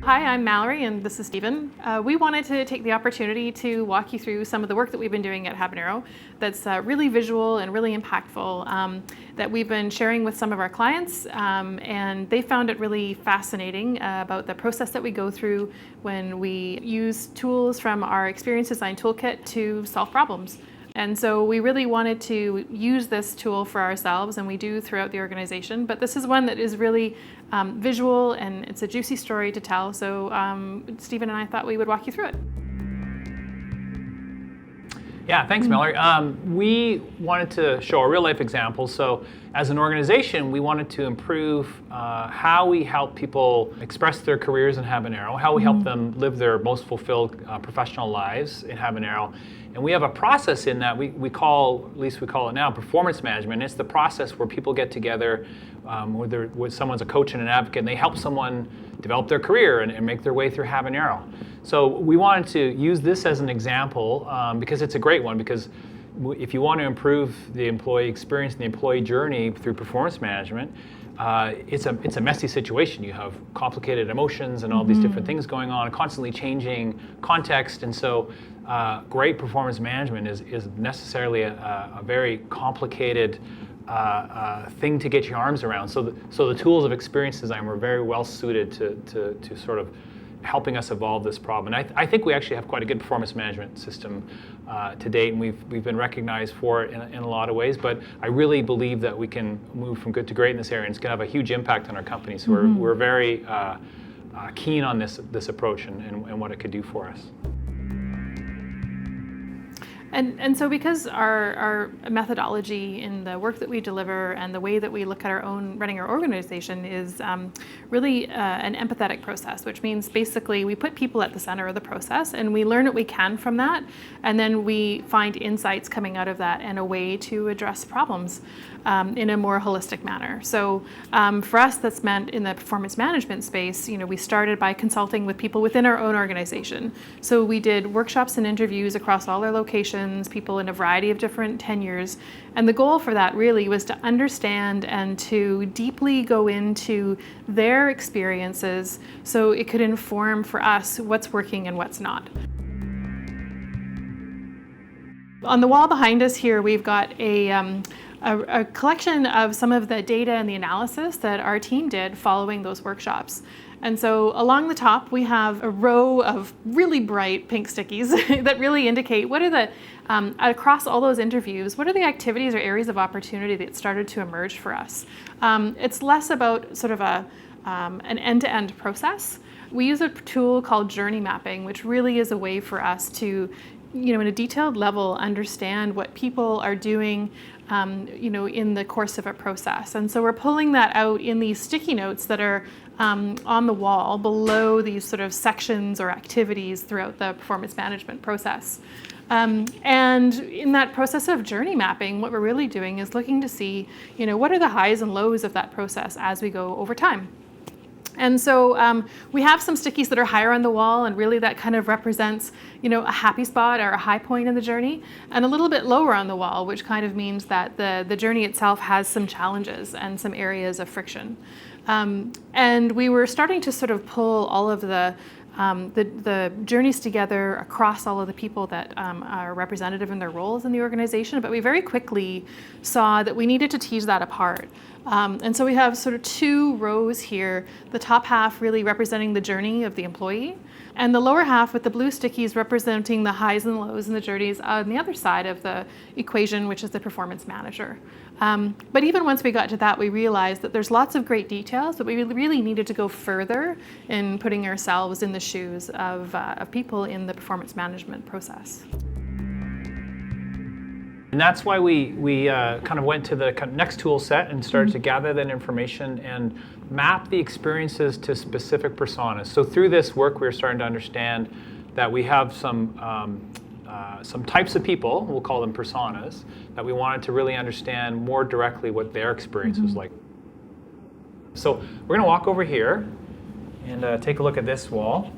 Hi, I'm Mallory and this is Stephen. We wanted to take the opportunity to walk you through some of the work that we've been doing at Habanero that's really visual and really impactful that we've been sharing with some of our clients, and they found it really fascinating about the process that we go through when we use tools from our Experience Design Toolkit to solve problems. And so we really wanted to use this tool for ourselves, and we do throughout the organization, but this is one that is really visual and it's a juicy story to tell. So Stephen and I thought we would walk you through it. Yeah, thanks, Mallory. We wanted to show a real life example. So as an organization, we wanted to improve how we help people express their careers in Habanero, how we help them live their most fulfilled professional lives in Habanero. And we have a process in that we call, at least we call it now, performance management. It's the process where people get together, whether someone's a coach and an advocate, and they help someone develop their career and make their way through Habanero. So we wanted to use this as an example because it's a great one, because if you want to improve the employee experience and the employee journey through performance management, it's a messy situation. You have complicated emotions and all these different things going on, constantly changing context, and so great performance management is necessarily a very complicated thing to get your arms around. So the tools of experience design were very well suited to sort of helping us evolve this problem. And I think we actually have quite a good performance management system to date, and we've been recognized for it in a lot of ways, but I really believe that we can move from good to great in this area, and it's going to have a huge impact on our company. So we're very keen on this approach and what it could do for us. And so because our methodology in the work that we deliver and the way that we look at running our organization is really an empathetic process, which means basically we put people at the center of the process and we learn what we can from that, and then we find insights coming out of that and a way to address problems in a more holistic manner. So for us, that's meant in the performance management space, we started by consulting with people within our own organization. So we did workshops and interviews across all our locations, people in a variety of different tenures. And the goal for that really was to understand and to deeply go into their experiences so it could inform for us what's working and what's not. On the wall behind us here, we've got a collection of some of the data and the analysis that our team did following those workshops. And so along the top, we have a row of really bright pink stickies that really indicate what are the, across all those interviews, what are the activities or areas of opportunity that started to emerge for us. It's less about sort of an end-to-end process. We use a tool called journey mapping, which really is a way for us to, in a detailed level, understand what people are doing in the course of a process. And so we're pulling that out in these sticky notes that are on the wall below these sort of sections or activities throughout the performance management process. And in that process of journey mapping, what we're really doing is looking to see, what are the highs and lows of that process as we go over time. And so we have some stickies that are higher on the wall, and really that kind of represents, a happy spot or a high point in the journey, and a little bit lower on the wall, which kind of means that the journey itself has some challenges and some areas of friction. And we were starting to sort of pull all of the journeys together across all of the people that are representative in their roles in the organization, but we very quickly saw that we needed to tease that apart. And so we have sort of two rows here, the top half really representing the journey of the employee, and the lower half with the blue stickies representing the highs and lows and the journeys on the other side of the equation, which is the performance manager. But even once we got to that, we realized that there's lots of great details, but we really needed to go further in putting ourselves in the shoes of people in the performance management process. And that's why we kind of went to the next tool set and started to gather that information and map the experiences to specific personas. So through this work, we're starting to understand that we have some types of people, we'll call them personas, that we wanted to really understand more directly what their experience was like. So we're going to walk over here and take a look at this wall.